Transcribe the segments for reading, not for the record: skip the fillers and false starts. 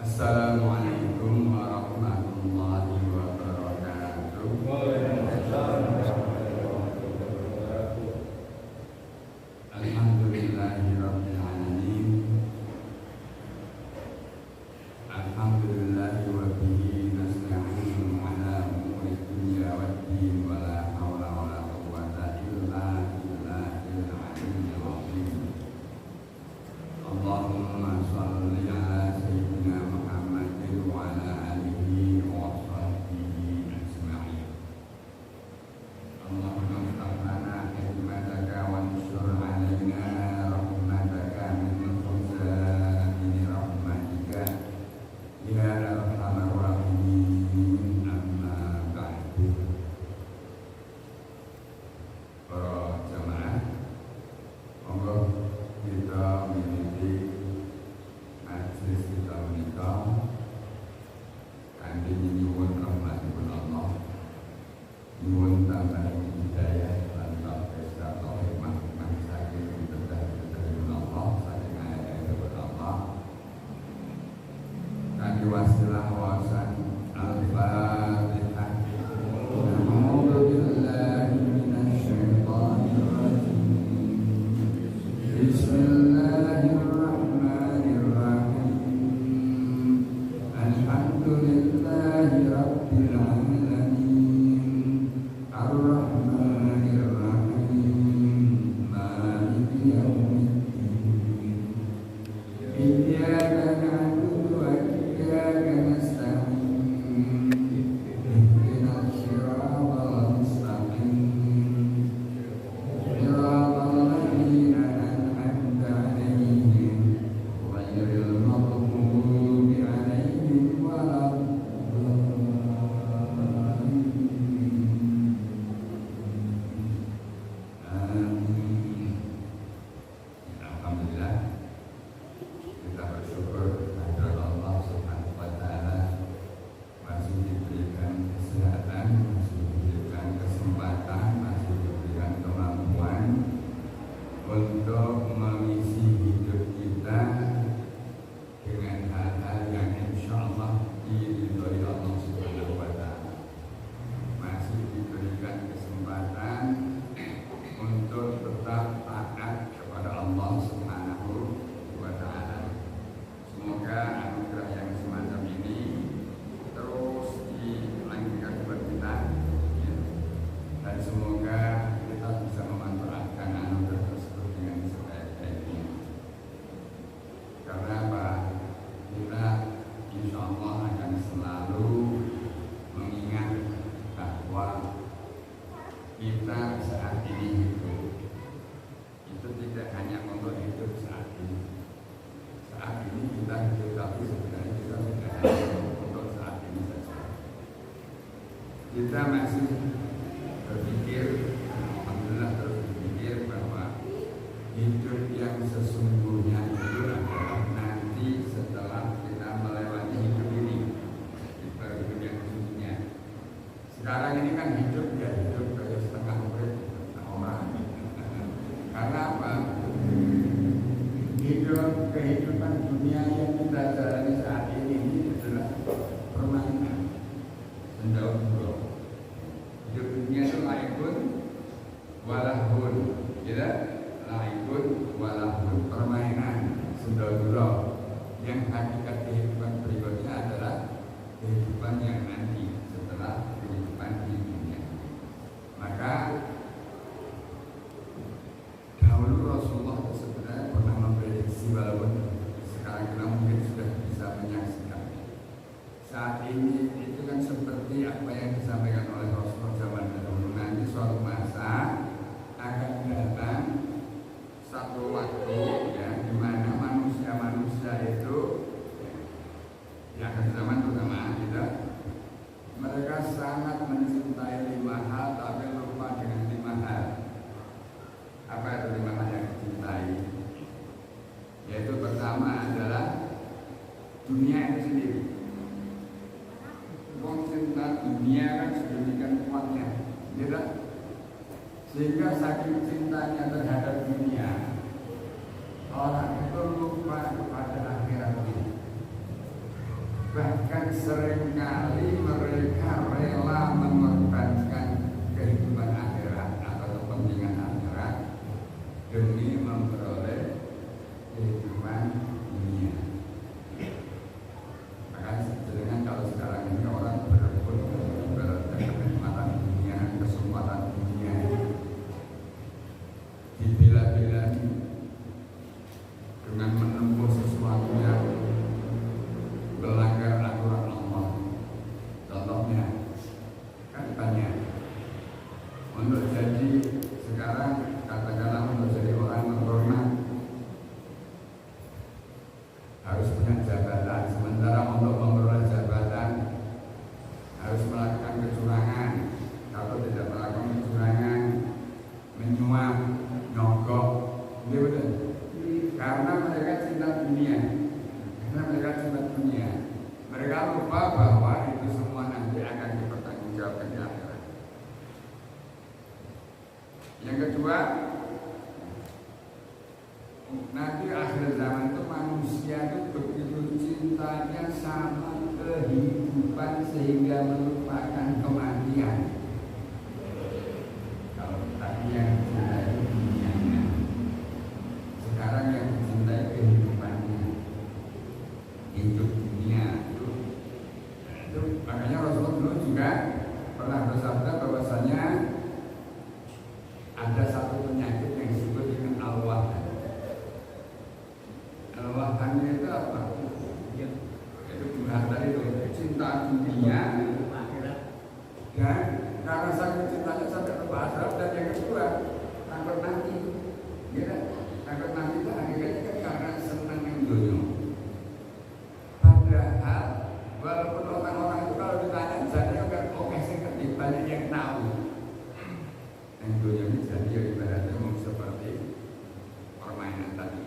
Assalamualaikum warahmatullahi wabarakatuh. Alhamdulillahirabbil alamin. Alhamdulillahi wa bihi nasta'inu ala umuri dunya waddin wa la haula wa la quwwata illa billahil aliyyil azim. Allahumma shalli ala sayyidina Muhammadin wa ala alihi wa sahbihi ajma'in. Allahumma iftah lana hikmataka wa nshur alaina rahmataka min khuzaini rahmatika ya arhamar rahimin. Amma ba'du. Para jamaah, monggo kita mengikuti majelis kita menikah kanthi nyuwun rahmatipun Allah, nyuwun tambah hidayah lan taufik serta hikmah saking pitutur-pituturipun Allah saking ayat-ayatipun Allah kanthi wasilah wawasan Al-Fatihah. A'udzu billahi minasy syaithanir rajim. Bismillahirrahmanirrahim. Alhamdulillahi rabbil alamin. Ar-Rahmanir Rahim. Maliki yaumiddin. Iyyaka na'budu wa iyyaka nasta'in. Ihdinas siratal mustaqim. Siratal ladzina an'amta 'alaihim ghairil maghdubi 'alaihim waladdallin. Amin. Alhamdulillah, kita bersyukur kepada Allah Subhanahu wa taala masih diberikan kesehatan, masih diberikan kesempatan, masih diberikan kemampuan untuk mengisi hidup kita dengan hal-hal yang insyaallah diridhoi Allah Subhanahu wa taala. Masih diberikan kesempatan untuk tetap taat kepada Allah Subhanahu wa taala. Semoga anugerah yang semacam ini terus dilanjutkan kepada kita, ya. Dan semoga kita bisa memanfaatkan anugerah tersebut dengan sebaik-baiknya. Karena apa? Kita insya Allah akan selalu mengingat bahwa kita saat ini hidup itu tidak hanya untuk hidup saat ini. Saat ini kita hidup, tapi sebenarnya kita tidak hanya untuk saat ini saja. Kita masih berpikir, alhamdulillah terus berpikir bahwa hidup yang sesungguhnya itu adalah nanti setelah kita melewati hidup ini, hidup yang sesungguhnya. Sekarang ini kan hidup ya hidup kayak setengah urip orang. Karena apa? Kehidupan dunia yang kita jalani saat ini adalah permainan. Sendau-sendau. Hidup dunia itu laikun walahun, ya, laikun walahun, permainan, sendau-sendau. Yang hakikat kehidupan berikutnya adalah kehidupan yang nanti setelah kehidupan di dunia. Maka dahulu Rasulullah sebenarnya pernah memprediksi, walaupun sekarang kita mungkin sudah bisa menyaksikan. Saat ini itu kan seperti apa yang disampaikan oleh Rasulullah zaman dahulu. Nanti suatu masa akan datang satu waktu, ya, di mana manusia-manusia itu, ya, akhir zaman terutama kita, mereka sangat mencintai 5 hal tapi lupa dengan 5 hal. Apa itu 5 hal yang dicintai? Yaitu pertama adalah dunia itu sendiri. Wong cinta dunia kan sedemikian kuatnya, ya, sehingga saking cintanya terhadap dunia, orang itu lupa kepada akhirat ini. seringkali mereka rela mengorbankan kehidupan akhirat atau kepentingan akhirat demi memperoleh kehidupan dunia. Maka sebenarnya kalau sekarang ini orang berebut kenikmatan dunia, kesempatan dunia, dibela-bela dengan menempuh sesuatu yang melanggar aturan Allah. Contohnya kan banyak. Untuk jadi sekarang katakanlah untuk jadi orang terhormat harus punya jabatan, sementara untuk memperoleh jabatan harus melakukan kecurangan. Kalau tidak melakukan kecurangan, menyuap, nyogok, betul. Karena mereka cinta dunia. Mereka lupa bahwa itu semua nanti akan dipertanggungjawabkan di akhirat. Yang kedua, nanti akhir zaman itu manusia itu begitu cintanya sama kehidupan sehingga melupakan kematian. Kalau tadi yang dicintai dunianya, sekarang yang dicintai kehidupannya, hidup dunia itu. Makanya Rasulullah dulu juga pernah bersabda bahwasanya ada satu penyakit yang disebut dengan al-wahdan. Al-wahdan itu apa? Itu bahasa itu cinta dunia dan karena saking cintanya sampai lupa akhirat. Dan yang kedua takut mati. Ya, takut mati itu akhirnya kan karena senang yang dunia. Padahal walaupun orang-orang itu kalau ditanya jadi kan oke sih banyak yang tahu. Yang dunia ini jadi ibaratnya seperti permainan tadi.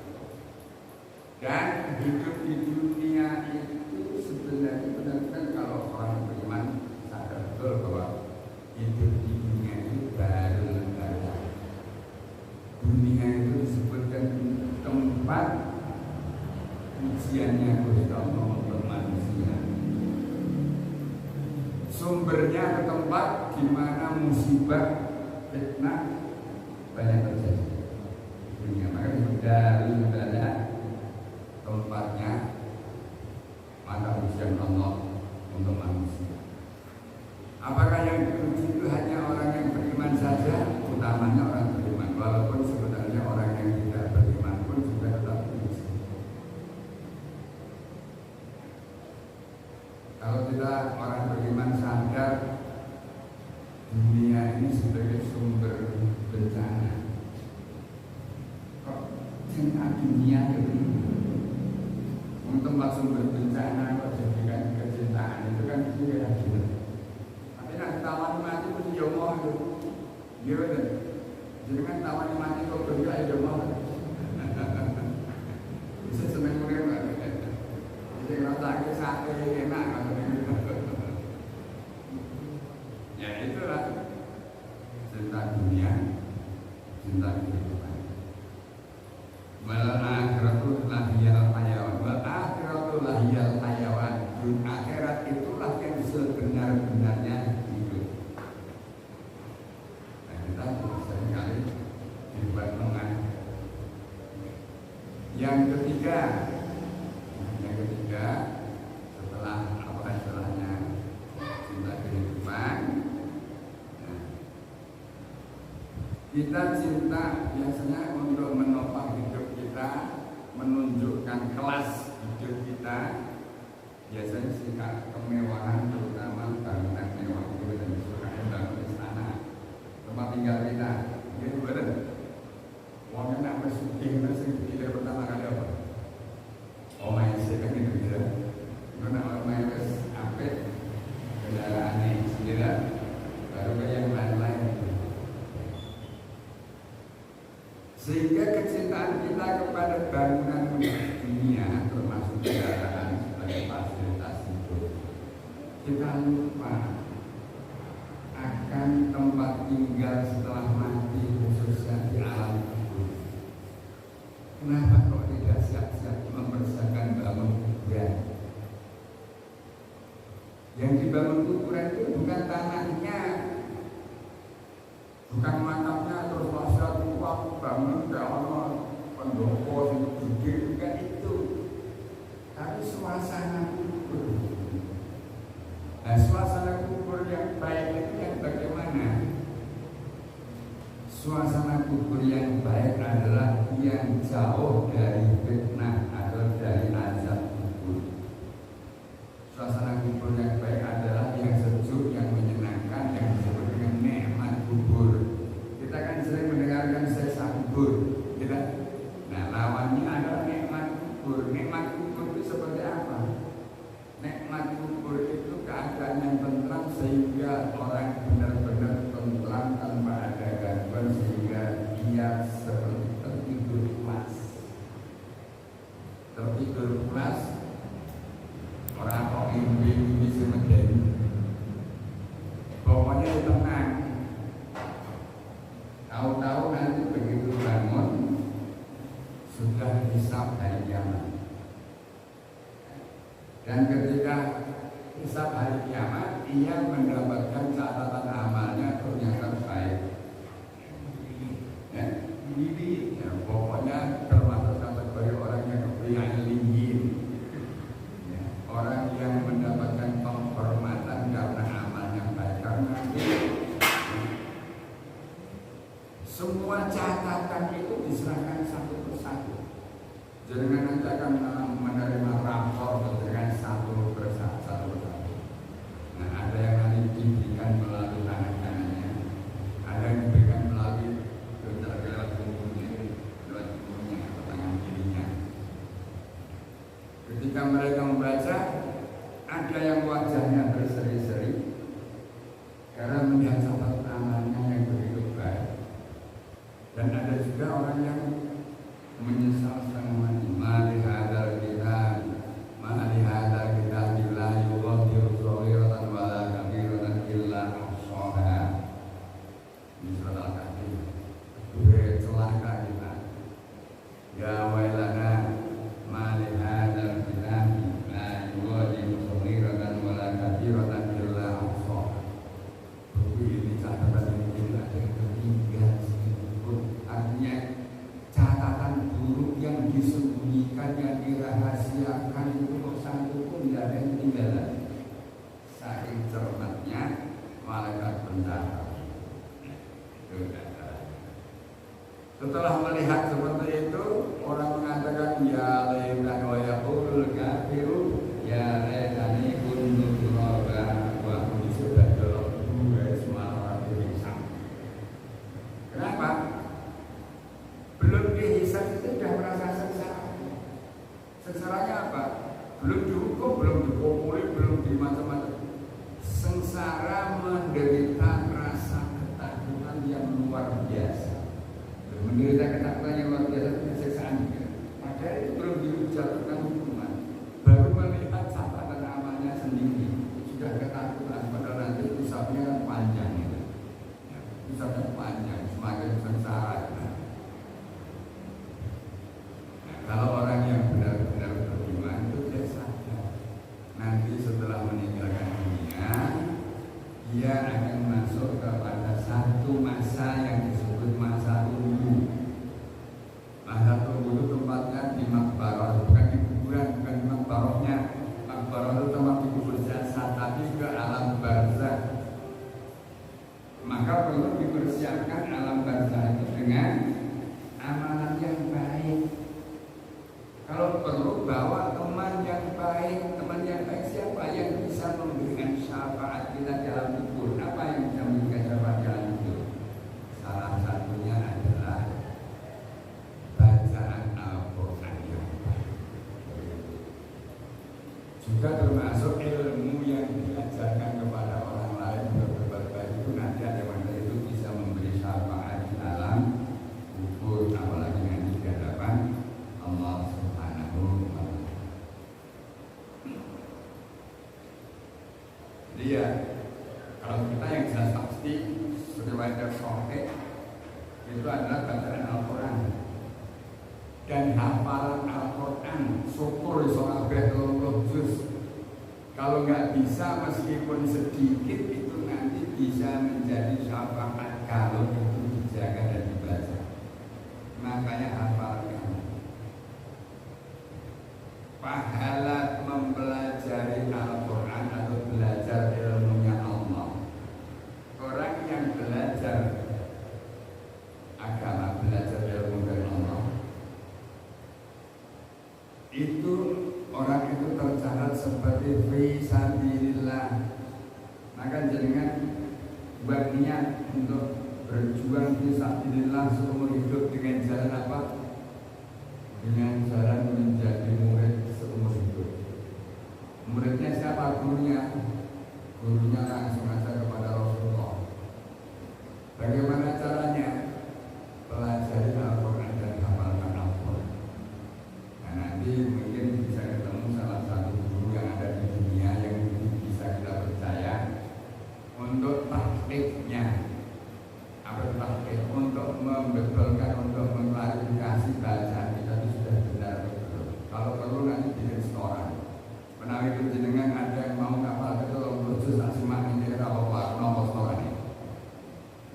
Dan hidup di dunia itu sebenarnya benar-benar kalau orang beriman sadar betul bahwa hidup di dunia itu baru lembaga. Dunia itu disebutkan tempat ujiannya Gusti Allah untuk manusia. Sumbernya ke tempat di mana musibah, fitnah banyak terjadi. Dunia maka dari lembaga tempatnya mata ujian Allah untuk manusia. Apakah yang diuji itu hanya orang yang beriman saja? Utamanya orang beriman, walaupun sebenarnya orang yang tidak beriman pun juga tetap diuji. Kalau tidak orang beriman sadar dunia ini sebagai sumber bencana. Kok cinta dunia itu? Tempat sumber bencana kok jadikan kecintaan itu kan kira gitu. Tapi nanti taman mati pun jomoh itu, gimana? Jadi kan taman mati kok bergerak jomoh. Bisa seneng urip kan? Jadi rasanya sate enak kan? Ya itulah cinta dunia, cinta kehidupan. Wal akhiratu lahiyal hayawan. Wal akhiratu lahiyal hayawan. Akhirat itulah yang sebenar-benarnya hidup. Nah kita seringkali dibuat lengah. Yang ketiga setelah apa istilahnya cinta kehidupan, kita cinta biasanya untuk menopang hidup kita, menunjukkan kelas hidup kita. Biasanya sikap kemewahan, terutama bangunan mewah itu dan suka bangun istana, tempat tinggal kita. Ini benar. Uangnya nak masukin nasi tidak pertama kali apa? Oh main sih kan itu bisa. Karena orang main apet kendaraannya sendiri, baru ke yang lain-lain. Sehingga kecintaan kita kepada bangunan dunia termasuk kendaraan sebagai fasilitas hidup, kita lupa akan tempat tinggal setelah mati, khususnya di alam kubur. Kenapa kok tidak siap-siap mempersiapkan bangun kuburan? dibangun kuburan itu bukan tanahnya, bukan makamnya, terus masyarakat itu aku bangun ke orang pendopo yang gede, bukan itu, tapi suasana kubur. Nah, suasana kubur yang baik itu yang bagaimana? Suasana kubur yang baik adalah yang jauh dari fitnah atau dari azab kubur. Suasana kubur yang baik adalah yang sejuk, yang menyenangkan, yang disebut dengan nikmat kubur. Kita kan sering mendengarkan siksa kubur, tidak? Nah, lawannya adalah nikmat kubur. Nikmat kubur itu seperti apa? Nikmat kubur itu keadaan yang tentram sehingga orang benar-benar tentram tanpa ada gangguan, sehingga dia seperti tertidur pulas. Tertidur pulas, orang kok mimpi semedeni. Pokoknya tenang. Tahu-tahu nanti begitu bangun sudah hisab hari kiamat. Dan ketika hisab hari kiamat, ia mendapatkan catatan amalnya ternyata baik. Ya, pokoknya termasuk kategori orang yang bi'aliyyin, ya, orang yang mendapatkan penghormatan karena amalnya baik. Karena semua catatan itu diserahkan satu persatu. Jangan nanti akan menerima rapor dengan satu persatu. Nah, ada yang nanti diberikan melalui tangan kanannya, ada yang diberikan melalui lewat punggungnya atau tangan kirinya. Ketika mereka membaca, ada yang wajahnya berseri-seri karena melihat catatan amalnya yang begitu baik, dan ada juga orang yang menyesal setengah mati. Mali hadal kitab, mali hadal kitab la yughadiru shaghiratan wa la kabiratan illa ahsaha. Ini surat Al-Kahfi. Celaka kita. Ya wailana, mali hadal kitab la yughadiru shaghiratan wa la kabiratan illa ahsaha. Buku ini catatan ini ada yang tertinggal sedikitpun. Artinya catatan buruk yang disembunyikan, yang dirahasiakan itu satu pun tidak ada yang ketinggalan. Saking cermatnya malaikat pencatat. Setelah melihat seperti itu, orang mengatakan ya laitani wa yaqulul kafiru ya laitani kuntu turaba wa kuntu sudah Kenapa? Belum dihisab itu sudah merasa sengsara. Sengsaranya apa? Belum dihukum, belum dipukuli, belum di macam-macam. Sengsara menderita rasa ketakutan yang luar biasa. Menderita ketakutan yang luar biasa itu siksaan juga. Padahal itu belum dijatuhkan hukuman. Baru melihat catatan amalnya sendiri sudah ketakutan. Padahal nanti hisabnya panjang itu. Hisabnya panjang, semakin sengsara. Kalau orang yang benar-benar beriman itu dia sadar nanti setelah meninggalkan dunia, dia akan masuk kepada satu masa yang disebut masa tunggu. Masa tunggu itu tempatnya di makbarah, bukan di kuburan, bukan di makbarahnya. Makbarah itu tempat dikubur jasad, tapi ke alam barzakh. Maka perlu dipersiapkan alam barzakh itu dengan amalan yang baik. Kalau perlu bawa teman yang baik. Teman yang baik siapa yang bisa memberikan syafaat kita dalam kubur? Apa yang bisa memberikan syafaat dalam kubur? Salah satunya adalah bacaan Al-Quran yang baik. Juga termasuk ilmu yang diajarkan kepada orang lain untuk berbuat baik itu. Nanti ada wanita itu bisa memberi syafaat di alam kubur, apalagi nanti di hadapan Allah. Jadi ya, kalau kita yang jelas pasti riwayat sahih itu adalah bacaan Al-Quran dan hafalan Al-Quran. Syukur iso kabeh 30 juz. Kalau nggak bisa meskipun sedikit itu nanti bisa menjadi syafaat kalau itu dijaga dan dibaca. Makanya hafalkan. Pahala mempelajari Al-Quran atau belajar ilmunya Allah. Orang yang belajar agama, belajar ilmu dari Allah, itu orang itu tercatat seperti fisabilillah. Maka jangan buat niat untuk berjuang fisabilillah seumur hidup dengan jalan apa? Dengan jalan menjadi murid seumur hidup. Muridnya siapa? Gurunya. Gurunya langsung aja kepada Rasulullah. Bagaimana caranya? Pelajari Al-Quran dan hafalkan Al-Quran. Nah, nanti mungkin bisa ketemu salah satu guru yang ada di dunia yang bisa kita percaya untuk praktiknya. Apa praktik? Untuk membetulkan, untuk mengklarifikasi bacaan kita itu sudah benar betul. Kalau perlu nanti bikin setoran. Menawi jenengan ada yang mau ngapal betul khusus asimak ini apa nomor setoran ini.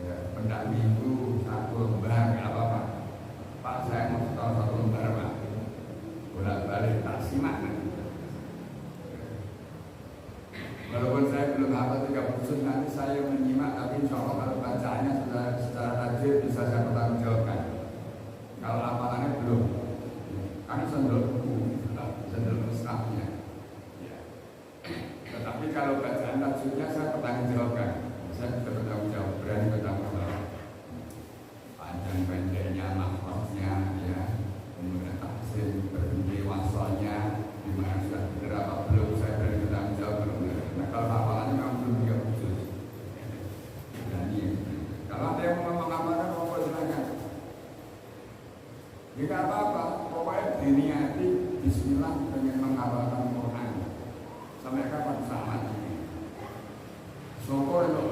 Ya, pendampingku satu lembar nggak apa-apa. Pak, saya mau setor satu lembar Pak. Bolak-balik tak simak nanti. Walaupun saya belum hafal 30 nanti saya menyimak, tapi insya Allah kalau bacaannya sudah secara tajwid bisa saya bertanggung jawabkan. Kalau hafalannya belum, kami sendal mushafnya. Ya. Tetapi kalau bacaan tajwidnya saya bertanggung jawabkan. Saya sudah bertanggung jawab, berani bertanggung jawab. Panjang pendeknya, makrofnya, ya, kemudian tafsir, berhenti wasalnya, dimana sudah benar apa belum, saya berani bertanggung jawab. Nah, kalau hafalannya memang belum juga khusus. Berani. Kalau ada yang mau mengamalkan, mau silakan. Jika apa-apa, pokoknya diniati Bismillah dengan menghafalkan Quran. Sampai kapan sama ini? Syukur itu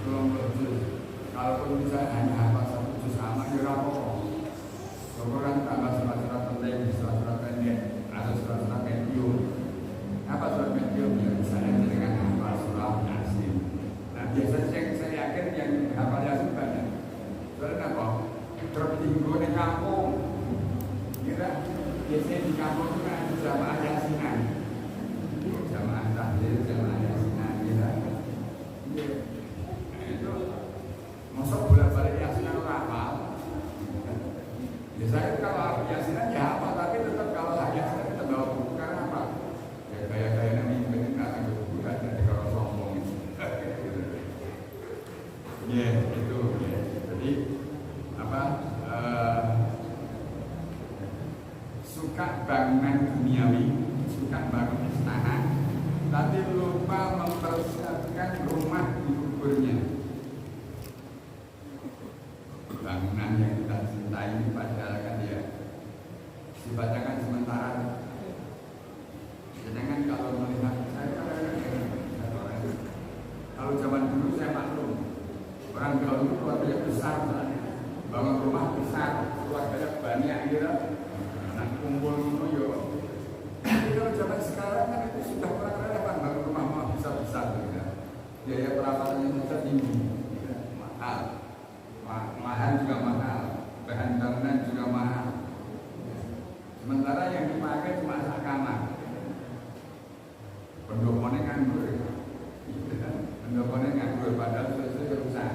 belum juz. Kalaupun bisa hanya hafal satu juz sama, ya apa-apa. Syukur kan tambah surat-surat penting, surat-surat pendek, atau surat-surat medium. Apa surat medium? Ya misalnya dengan hafal surat Yasin. Nah biasanya saya yakin yang hafal Yasin banyak. Soalnya apa? Tertinggu di kampung. Kira biasanya di kampung itu kan ada jamaah Yasinan. Jamaah tahlil, jamaah Yasinan, kira. Itu masuk bolak-balik Yasinan hafal. Biasanya kalau Yasinan ya hafal, tapi tetap kalau Yasinan kita bawa buku karena apa? Ya gaya-gaya mimpin nggak akan berbuka jadi kalau sombong. Ya itu ya. Jadi apa? Suka bangunan duniawi, suka bangun istana, tapi lupa mempersiapkan rumah di kuburnya. Bangunan yang kita cintai ini padahal kan ya sifatnya kan sementara. Sedangkan kalau melihat saya kalau zaman dulu saya maklum orang dahulu keluarganya besar, bangun rumah besar, keluarganya banyak gitu. Kumpul yo. Tapi kalau zaman sekarang kan itu sudah kurang relevan bangun rumah besar gitu. Biaya perawatannya saja tinggi, mahal, mahal juga mahal, bahan bangunan juga mahal. Sementara yang dipakai cuma sak kamar. Pendoponnya nganggur, pendoponnya nganggur padahal sesuatu rusak.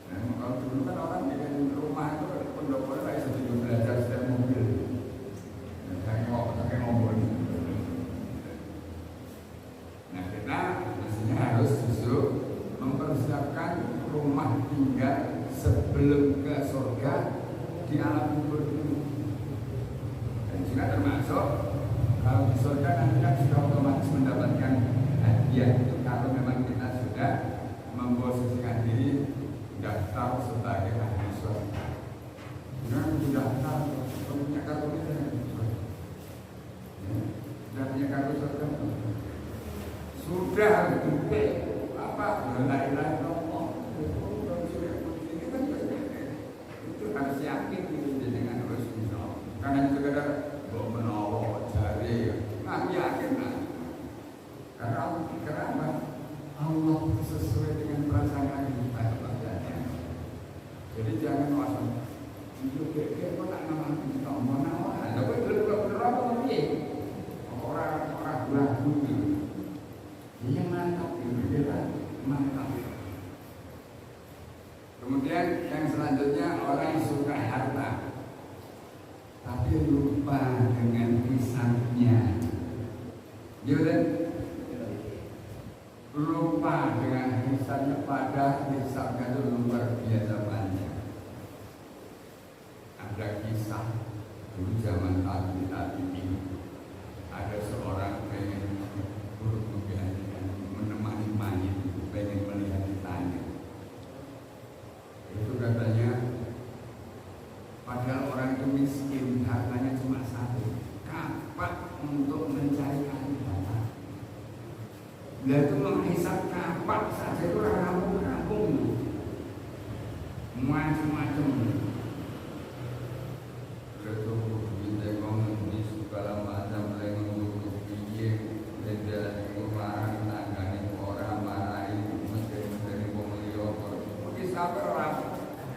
Nah, kalau dulu kan orang bikin rumah itu pendoponnya kayak setuju belajar setir mobil. Saya pakai mobil. Nah, kita mestinya harus justru mempersiapkan rumah tinggal sebelum ke surga di alam kubur dulu. Dan juga termasuk kalau di surga nanti kan sudah otomatis mendapatkan hadiah itu kalau memang kita sudah memposisikan diri daftar sebagai ahli surga. Jangan daftar punya kartu ini, sudah punya kartu surga. Sudah gede apa? La ilaha illallah. Itu harus yakin itu dengan harus bisa. Karena sekedar bawa menawa jari, aku yakin lah. Karena Allah sesuai dengan perasaan kita kepadanya. Jadi jangan waspada. Itu kira-kira kok tak nama kita mau ada kok bener apa piye? Orang ragu gitu. Dia mantap gitu, mantap. Kemudian yang selanjutnya orang suka harta, tapi lupa dengan hisabnya. Jadi lupa dengan hisabnya, pada hisabnya itu luar biasa banyak. Ada kisah dulu zaman tadi ini, ada seorang pengen menemani mayit, pengen melihat ditanya. Itu katanya, padahal orang itu miskin, hartanya cuma satu, kapak untuk mencari kayu bakar. Dia itu menghisap kapak saja itu rampung-rampung, macam-macam. Itu kita ngomong di segala macam lengan piye, beda orang tanggane orang marahi, mesti wong liya kok. Mesti sampe ora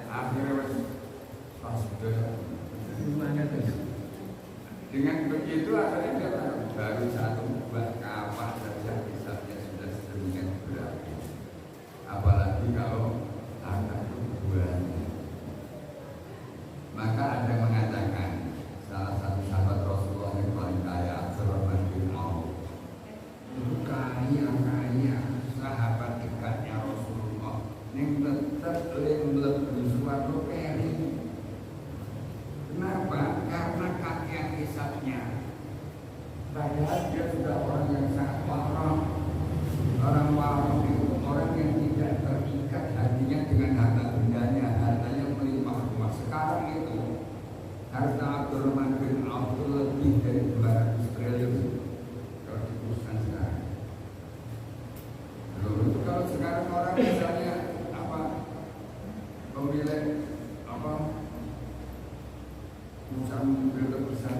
akhirnya pas dengan begitu akhirnya dia baru satu buah kapak saja hisapnya sudah sedemikian berat. Apalagi kalau anak buahnya. Maka ada mengatakan salah satu sahabat Rasulullah yang paling kaya, Abdurrahman bin Auf, itu kaya sahabat dekatnya Rasulullah yang tetap lebih suatu keri. Kenapa? Karena kakek hisapnya. Padahal dia sudah orang yang sangat warok. Orang warok itu orang yang tidak terikat hatinya dengan harta bendanya, hartanya melimpah ruah. Sekarang itu harta Abdurrahman bin Auf lebih dari 200 triliun kalau dikurskan sekarang. Lalu itu kalau sekarang orang misalnya pemilik perusahaan mobil terbesar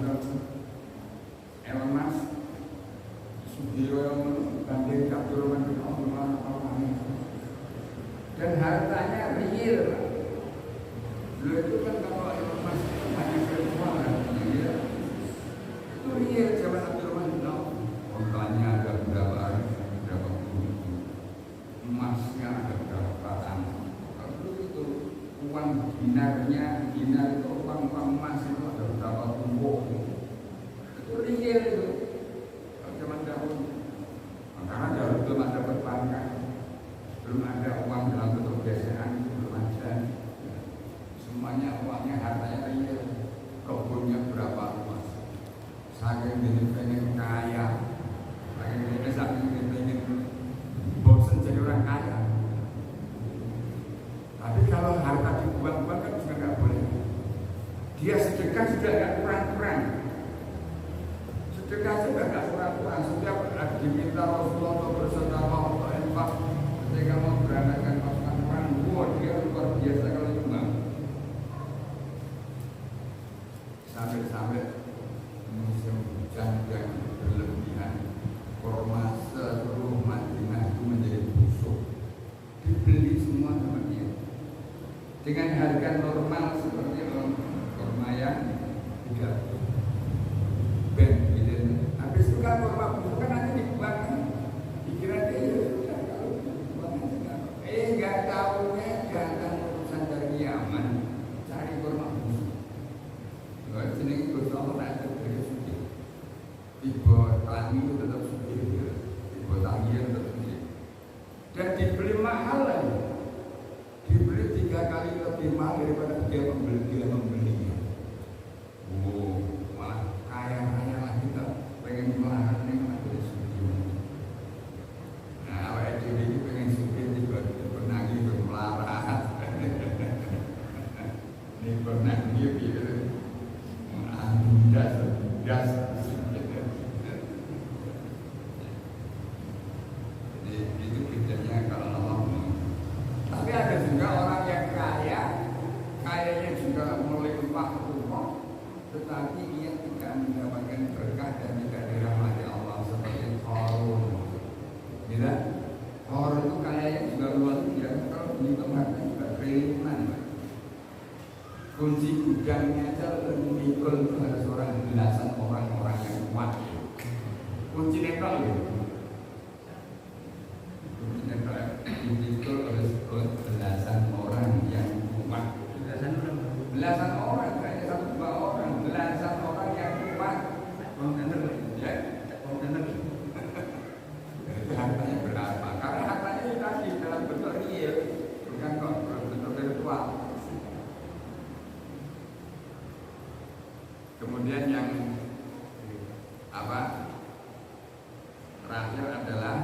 Elon Musk, Sugiro yang banding Abdurrahman bin Auf dan hartanya real. Dulu itu kan kalau Elon Musk itu hanya virtual ya. Itu real zaman Abdurrahman bin Auf. Hartanya ada berapa emasnya ada berapa kalau itu uang dinar itu uang emas itu ada berapa tumpuk. Itu real itu. Zaman dahulu. Karena dahulu belum ada perbankan, belum ada uang dalam bentuk gesekan, belum ada. Semuanya uangnya hartanya real. Kebunnya berapa luas. Saking ini pengen kaya, saking ini pengen bosan jadi orang kaya. Tapi kalau harta dibuang-buang kan juga nggak boleh. Dia sedekah sudah nggak kurang-kurang. Sedekah juga nggak kurang-kurang. Setiap diminta Rasulullah untuk bersedekah untuk infak, ketika mau berangkatkan pasukan perang, dia luar biasa kalau nyumbang. Sampai musim hujan yang berlebihan, korma seluruh Madinah itu menjadi busuk, dibeli semua sama dia dengan harga normal seperti korma yang 3 ben gitu. Habis itu kan korma busuk kan nanti dibuang, dikira dia sudah kalau dibuang nggak tahunya datang urusan dari Yaman cari korma busuk. Jenenge Gusti Allah nek dhewe suci. Tiba tangi itu tetap suci. Tiba tangi tetap suci. Dan dibeli mahal lagi. Dibeli 3 kali lebih mahal daripada dia membeli. Oh, malah kaya lagi tak pengen melarang ning majelis suci. Nah, awake dhewe iki pengen suci tiba nangi itu melarat. Ini pernah dia das. Jadi itu bedanya kalau Allah. Tapi ada juga orang yang kayanya juga melimpah ruah, tetapi ia tidak mendapatkan berkah dan tidak dirahmati sinetron gitu. Sinetron itu harus belasan orang yang kuat. Belasan orang, kayaknya satu dua orang, belasan orang yang kuat. Ya, hartanya berapa? Karena hartanya itu tadi dalam bentuk real, bukan kok bentuk virtual. Kemudian yang terakhir adalah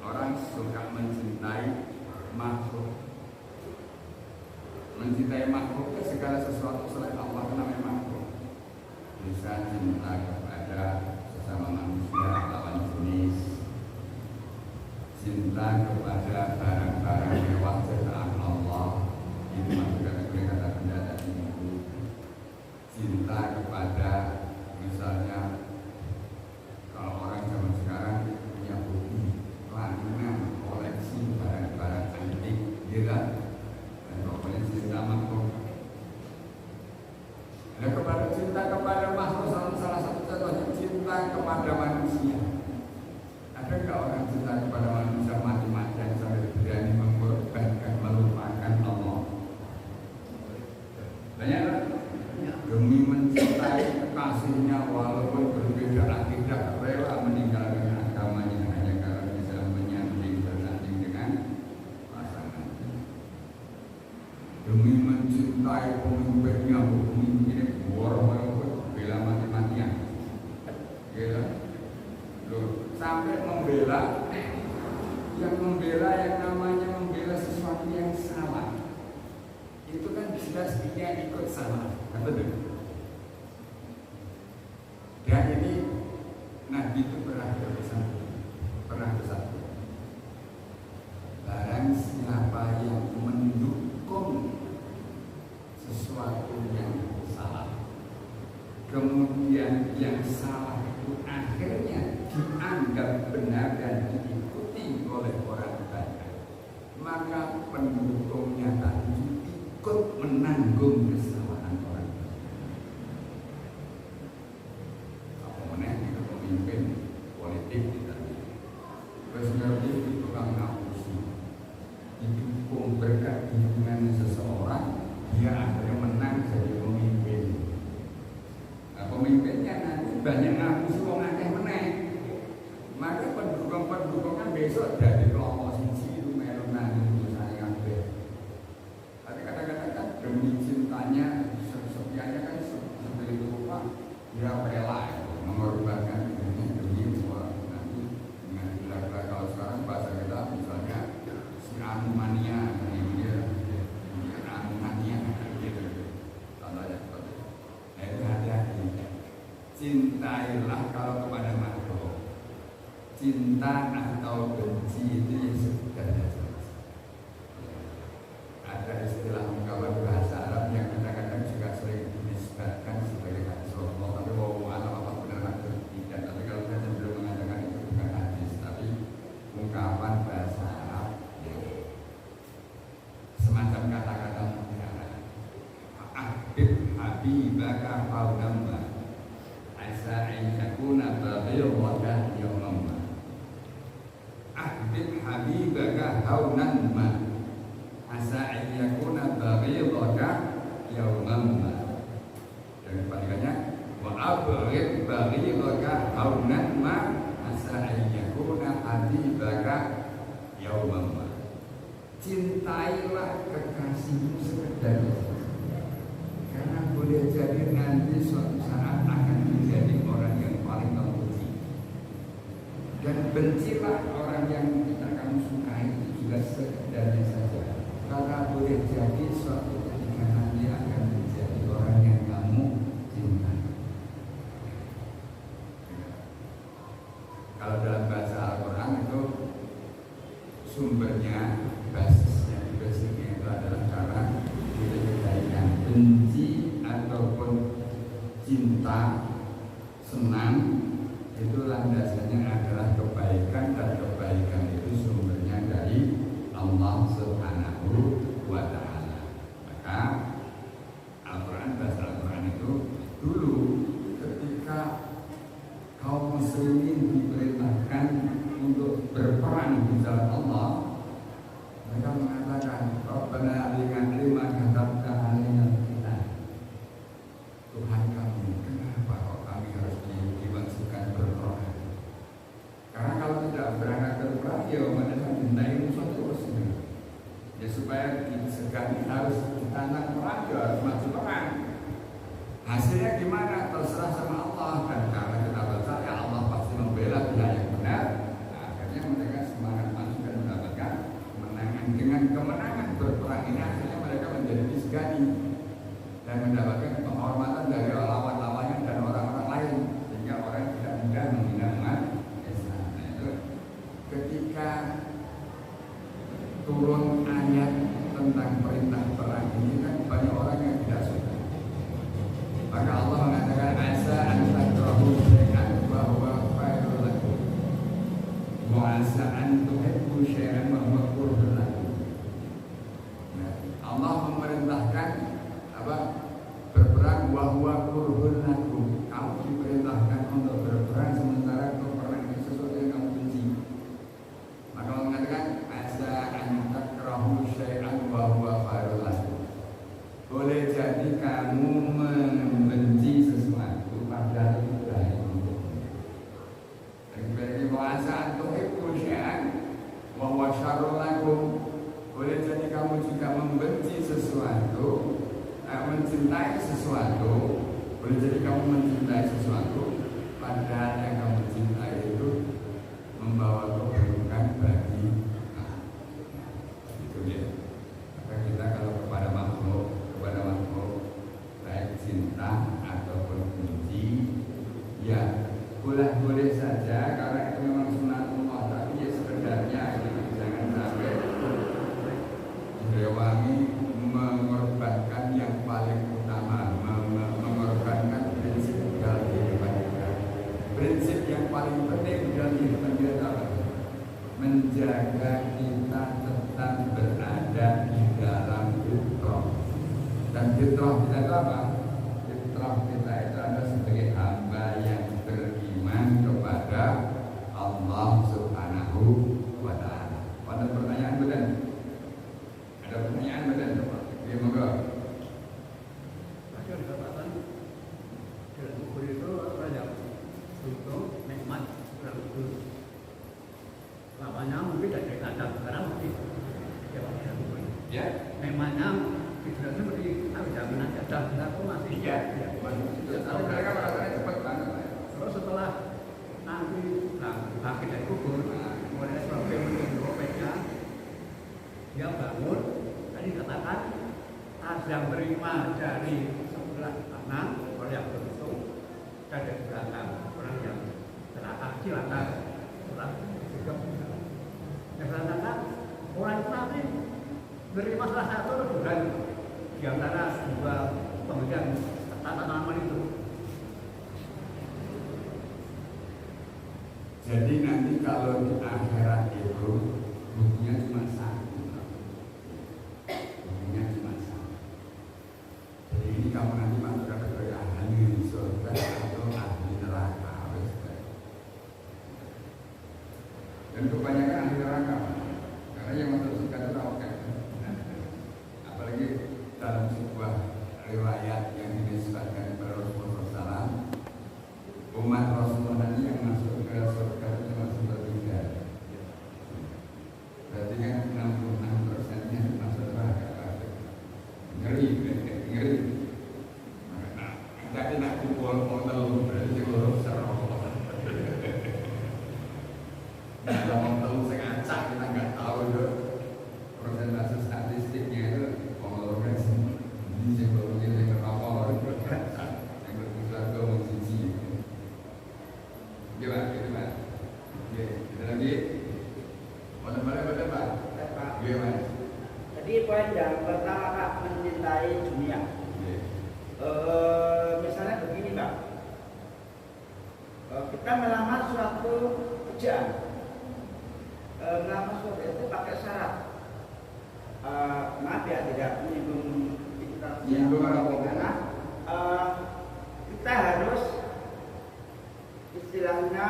orang suka mencintai makhluk. Mencintai makhluk itu segala sesuatu selain Allah namanya makhluk. Bisa cinta kepada sesama manusia lawan jenis, cinta kepada barang-barang mewah ciptaan Allah, ini masukkan kata benda tadi itu. Cinta kepada misalnya kalau orang zaman sekarang punya hobi kelainan koleksi barang-barang antik, ya kan? Dan pokoknya cinta makhluk. Dan kepada cinta kepada makhluk salah satu contohnya cinta kepada manusia. Ada nggak orang cinta kepada manusia mati-matian sampai berani mengorbankan melupakan Allah? Banyak kan? Demi mencintai kekasihnya walaupun berbeda akidah rela meninggalkan agamanya hanya karena bisa menyanding bersanding dengan pasangan. Demi mencintai pemimpinnya, pemimpinnya walaupun bela mati-matian, ya, loh, sampai membela yang namanya membela sesuatu yang salah. Itu kan jelas dia ikut salah, betul. Dan ini Nabi itu pernah bersatu. Barang siapa yang mendukung sesuatu yang salah, kemudian yang salah itu akhirnya dianggap benar dan diikuti oleh orang banyak, maka pendukungnya tadi ikut menanggung kesalahan orang banyak. Apalagi itu pemimpin politik kita, presiden itu tukang ngapusi, didukung berkat dukungan seseorang, dia akhirnya menang jadi pemimpin. Nah, pemimpinnya nanti banyak ngapusi orang akeh menang, maka pendukung-pendukungnya besok dari kelompok sisi itu melu nang misalnya kabeh. Tapi kadang-kadang kan demi cintanya, setianya kan seperti itu Pak, dia rela mengorbankan dirinya demi nanti dengan bila-bila kalau sekarang bahasa kita misalnya si anu mania, dia anu mania gitu. Contohnya seperti itu. Hati-hati. Cintailah kalau kepada makhluk. Cinta atau benci itu yang sebenarnya jelas. Ada istilah ungkapan bahasa Arab yang kadang-kadang juga sering dinisbatkan sebagai hadis Rasulullah, tapi apa benar atau tidak. Tapi kalau saya cenderung mengatakan itu bukan hadis, tapi ungkapan bahasa Arab semacam kata-kata mutiara. Ahbib habibaka faunamma asa ayyakuna baghiraka yawmamma. Ahbib habibaka haunamma asa ayyakuna baghiraka yawmamma. Dan kebalikannya wa abghid baghiraka haunamma asa ayyakuna habibaka yawmamma. Cintailah kekasihmu sekedar karena boleh jadi nanti suatu saat akan menjadi orang yang paling kamu benci. Dan bencilah orang yang tidak kamu sukai itu juga sekedarnya saja, karena boleh jadi suatu ketika nanti akan menjadi orang yang kamu cintai. Kalau dalam bahasa Al-Quran itu sumbernya, basisnya itu adalah cara dibedakan benci ataupun cinta, senang, itu landasannya adalah kebaikan, dan kebaikan itu sumbernya dari Allah Subhanahu wa Ta'ala. Maka Al-Quran, bahasa Al-Quran itu dulu ketika anhu jalan Allah, mereka mengatakan, Rabbana lima katabta alaina kita. Tuhan kami, kenapa kok kami harus dimasukkan berperang? Karena kalau tidak berangkat berperang, ya mereka mencintai musuh terus. Ya supaya disegani harus ditantang perang, ya harus maju perang. Hasilnya gimana? Terserah sama Allah. Dan karena kita percaya Allah pasti membela pihak yang benar, nah, akhirnya mereka semangat maju dan mendapatkan kemenangan. Dengan kemenangan berperang ini akhirnya mereka menjadi disegani dan mendapatkan penghormatan dari lawan-lawannya dan orang-orang lain, sehingga orang tidak mudah menghina umat Islam. Nah, itu ketika turun ayat tentang perintah perang ini kan banyak orang yang tidak suka. Maka Allah mengatakan asa an takrahu syai'an wa huwa khairul lakum wa asa an tuhibbu syai'an wa huwa kurhun lakum. Allah memerintahkan berperang wa huwa kurhun lakum. Kamu diperintahkan untuk berperang sementara perang itu sesuatu yang kamu benci. Maka Allah mengatakan asa an takrahu syai'an wa huwa khairul lakum. Boleh jadi kamu membenci sesuatu padahal itu baik untukmu. Berarti bahasa antuhibbu syai'an wa huwa syarrul lakum. Boleh jadi kamu juga membenci sesuatu, mencintai sesuatu. Boleh jadi kamu mencintai sesuatu padahal yang kamu cintai itu membawa keburukan bagi itu ya. Maka kita kalau kepada makhluk baik cinta ataupun benci, ya boleh saja karena itu memang sunatullah, tapi ya sekedarnya jangan sampai direwangi mengorbankan yang paling utama, mengorbankan prinsip dalam kehidupan kita. Prinsip yang paling penting dalam kehidupan kita apa? Menjaga kita tetap berada di dalam fitrah. Dan fitrah kita itu apa? Fitrah kita itu adalah sebagai hamba yang beriman kepada Allah Subhanahu wa ta'ala. Ada pertanyaan betul? Ada pertanyaan betul? Ya moga. Ada dikatakan dalam buku itu ada untuk nikmat dalam itu. Namanya mungkin dari kata sekarang mungkin ya nikmatnya tidak seperti zaman ada aku masih iya. Kalau mereka merasanya cepat banget. Terus setelah nanti bangkit dari kubur, kemudian problem menurutnya dia bangun. Tadi katakan ada berima dari sebelah kanan orang yang beruntung dan dari belakang orang yang celaka orang juga yang katakan orang itu nanti berima salah satu bukan di antara dua pemegang tanaman itu. Jadi nanti kalau di akhirat itu bukunya cuma satu. Bukunya cuma satu. Jadi ini kamu nanti masuk kategori ahli surga atau ahli neraka. Dan kebanyakan ahli neraka. Karena yang masuk surga itu oke. Apalagi dalam sebuah riwayat yang dinisbatkan kepada Rasulullah SAW, umat Rasulullah ini yang masuk ke surga itu cuma sepertiga. Berarti kan 66%-nya masuk neraka. Ngeri. Jadi nak kumpul modal berarti kalau serok. Kalau modal sengaja kita nggak tahu itu persentase statistiknya itu. Ini sebelum kita ke kapal yang berpusat ke musisi. Gimana? Oke, kita lagi. Mana Pak? Gimana? Jadi poin yang pertama Pak, mencintai dunia. Misalnya begini Pak, kita melamar suatu kerjaan, melamar suatu itu pakai syarat. Maaf ya, tidak menyinggung karena kita harus istilahnya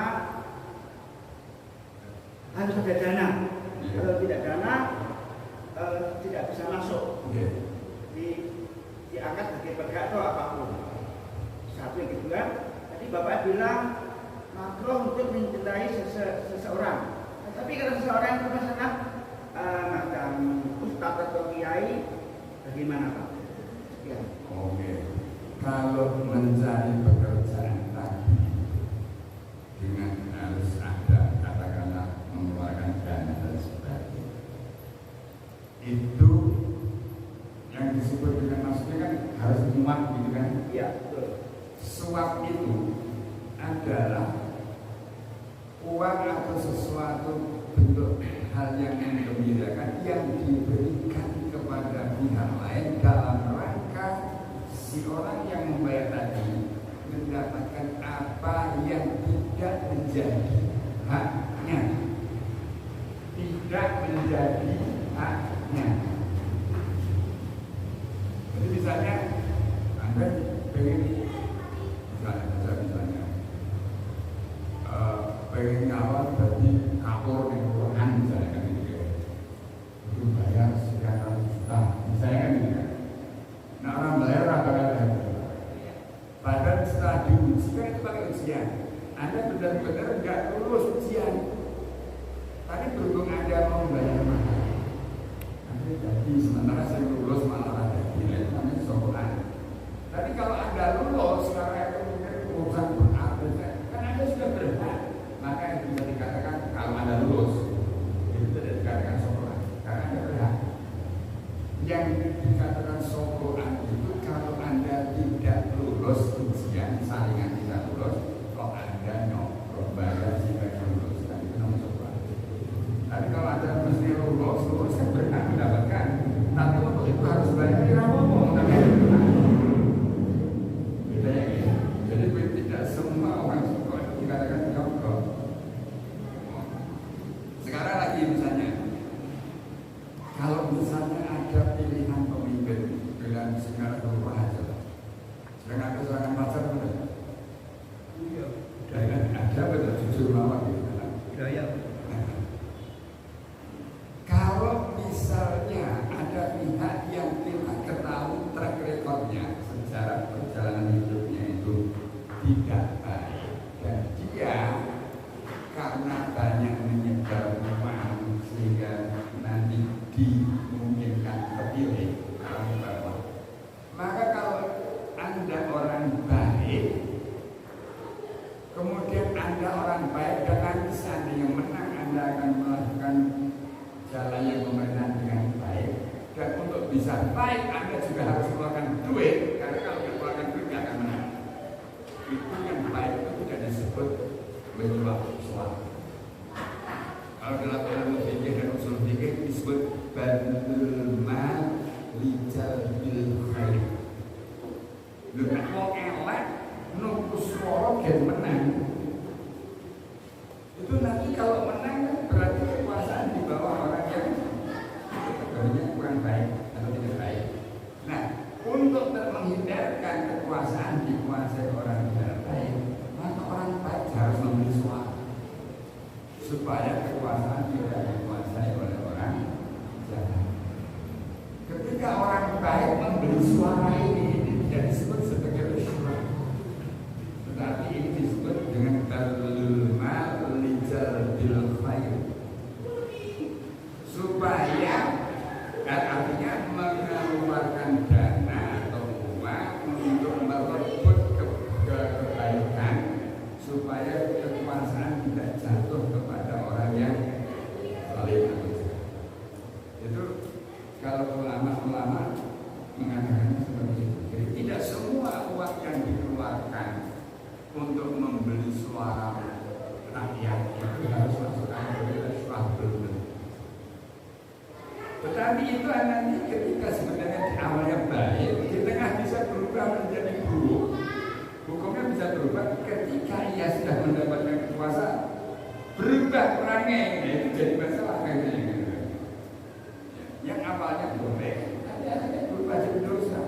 harus ada dana. Iya. Kalau tidak dana tidak bisa masuk. Iya. Diangkat sebagai pegawai atau apapun. Satu yang kedua, tadi Bapak bilang makruh untuk mencintai seseorang. Tapi kalau seseorang itu masalah macam ustadz atau kiai, bagaimana Pak? Ya. Oke. Kalau mencari pekerjaan tadi dengan harus ada katakanlah mengeluarkan dana dan sebagainya, itu yang disebut dengan maksudnya kan harus muat gitu kan? Iya, betul. Suap itu adalah uang atau sesuatu bentuk hal yang menggembirakan yang diberikan kepada pihak lain dalam rangka si orang yang membayar tadi mendapatkan apa yang tidak menjadi haknya, tidak menjadi haknya. Jadi misalnya Anda pengen misalnya pengen ngawal bagi kapur di Quran misalnya kan gitu ya, itu bayar sekian ratus juta misalnya kan gitu kan. Nah orang bayar apa kan? Padahal setelah diuji kan itu pakai ujian, Anda benar-benar nggak lulus ujian, tapi berhubung Anda mau bayar mahal, nanti jadi sementara saya lulus malah ada nilai namanya sokongan. Tapi kalau Anda lulus karena itu urusan berarti kan Anda sudah berhak, maka yang bisa dikatakan kalau Anda lulus itu tidak dikatakan sokongan karena Anda berhak. Yang dikatakan sokongan itu kalau Anda tidak lulus ujian, salingan tidak lulus, kalau Anda nyokok bayar jika lulus, dan itu namanya sokongan. Tapi kalau Anda mesti lulus kan berhak mendapatkan, tapi untuk itu harus bayar ngomong tapi jadi tidak semua orang suka dikatakan nyokok. Sekarang lagi misalnya, kalau misalnya ada pilihan pemimpin, pilihan segala berupa aja, sedang ada serangan pasar benar. Iya. Dan ada betul jujur mawar gitu. Budaya. Kalau misalnya ada pihak yang kita ketahui track recordnya secara perjalanan hidupnya itu tidak baik dan dia karena banyak menyebar uang sehingga nanti dimungkinkan terpilih orang bawah, maka kalau Anda orang baik, kemudian Anda orang baik dan nanti seandainya menang Anda akan melakukan jalan yang pemerintahan dengan baik, dan untuk bisa baik Anda juga harus mengeluarkan duit, karena kalau tidak mengeluarkan duit tidak akan menang. Itu yang baik itu tidak disebut menjual sesuatu. Kalau dalam ilmu fikih dan usul fikih disebut badlul mal lijal bil khair. Lha wong elek nunggu swara gen menang. Itu nanti kalau menang kan berarti kekuasaan di bawah orang yang sebenarnya kurang baik atau tidak baik. Nah, untuk menghindarkan kekuasaan dikuasai orang tidak baik, maka orang baik harus memberi suara supaya kekuasaan tidak dikuasai oleh orang jahat. Ketika orang baik memberi suara ini tidak disebut sebagai risyuah, tetapi ini disebut dengan badlul mal lijal bil khair, supaya artinya mengeluarkan dana atau uang untuk merebut kebaikan supaya kekuasaan tidak jatuh kepada orang yang zalim. Itu kalau ulama-ulama mengatakan seperti itu. Jadi tidak semua uang yang dikeluarkan untuk membeli suara rakyat itu harus masukkan ke suatu. Tetapi itu nanti ketika sebenarnya di awalnya baik, di tengah bisa berubah menjadi buruk. Hukumnya bisa berubah ketika ia sudah mendapatkan kekuasaan, berubah orangnya, itu jadi masalah kayaknya. Yang awalnya boleh, nanti berubah jadi dosa.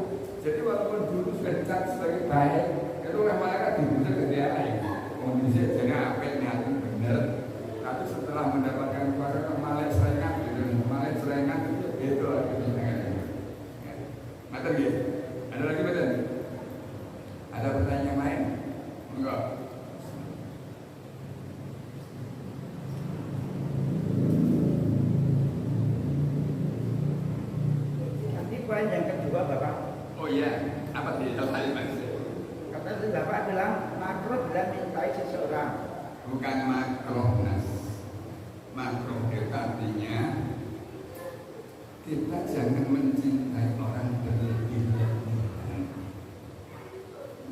Jadi walaupun dulu sudah dicat sebagai baik, itu oleh malaikat dibuat ke dia lain. Kondisi jadi apa yang benar, tapi setelah mendapatkan Monggo. Nanti poin yang kedua Bapak. Oh iya, apa sih tadi Mas? Kata Bapak bilang makruh bila mencintai seseorang. Bukan makruh Mas. Makruh itu artinya kita jangan mencintai orang berlebihan.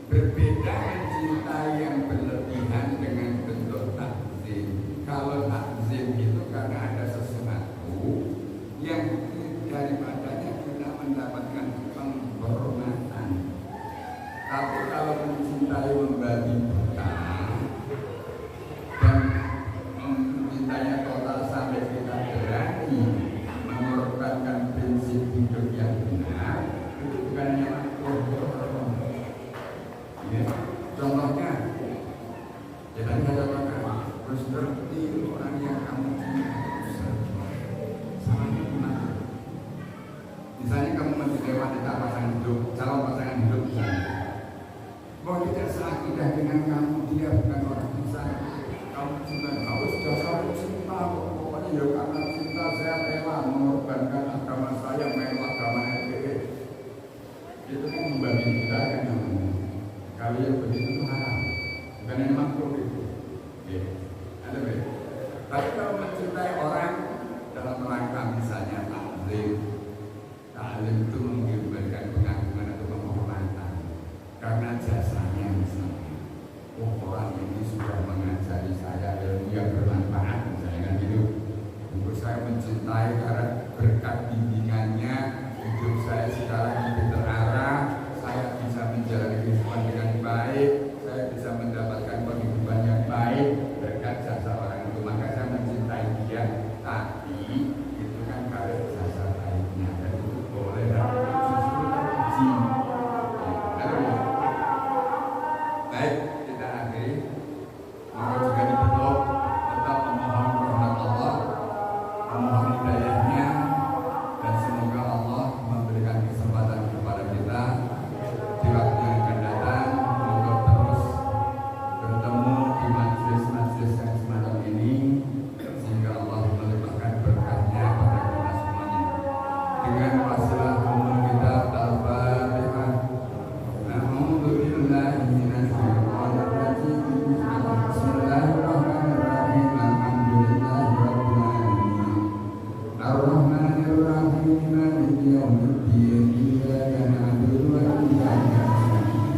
Berbeda mencintai yang berlebihan dengan bentuk takzim. Kalau takzim itu karena ada sesuatu yang daripadanya kita mendapatkan penghormatan. Tapi kalau mencintai membabi buta dan mencintainya total sampai kita berani mengorbankan prinsip hidup yang benar, itu bukan hanya makruh. Ya. Contohnya, ya tadi saya katakan, terus seperti orang yang kamu cintai, salahnya gimana? Misalnya kamu mencintai wanita pasangan hidup, calon pasangan hidup misalnya, bahwa tidak seakidah dengan kamu, dia bukan orang Islam. Kamu cinta, kamu sudah selalu cinta, pokoknya ya karena cinta saya rela mengorbankan agama saya, melu agama NPE. Itu kan membagi kita kan namanya. Kalau yang begitu itu haram, bukan hanya makruh itu. Ya, ada beda. Tapi kalau mencintai orang dalam rangka misalnya taklim itu memberikan pengagungan atau penghormatan karena jasanya misalnya. Oh, orang ini sudah mengajari saya ilmu yang bermanfaat misalnya kan gitu. Untuk saya mencintai karena berkat bimbingannya hidup saya sekarang lebih terarah, saya bisa menjalani kehidupan dengan baik, saya bisa mendapatkan penghidupan yang baik berkat jasa orang itu, maka saya mencintai dia. Tapi itu kan karena jasa baiknya dan itu boleh dan justru terpuji. Baik, kita akhiri. Maka juga ditutup tetap memohon rahmat Allah, memohon hidayahnya, dan semoga Allah memberikan kesempatan kepada kita di waktu yang akan datang untuk terus bertemu di majelis-majelis yang semacam ini, sehingga Allah melimpahkan berkahnya pada kita semuanya. Dengan wasilah umum kita Al-Fatihah. Alhamdulillah minasyaitonir rajim. Bismillahirrahmanirrahim. Alhamdulillahirabbil alamin. Ar-Rahmanir Rahim. Maliki yaumiddin. Iyyaka na'budu wa iyyaka nasta'in.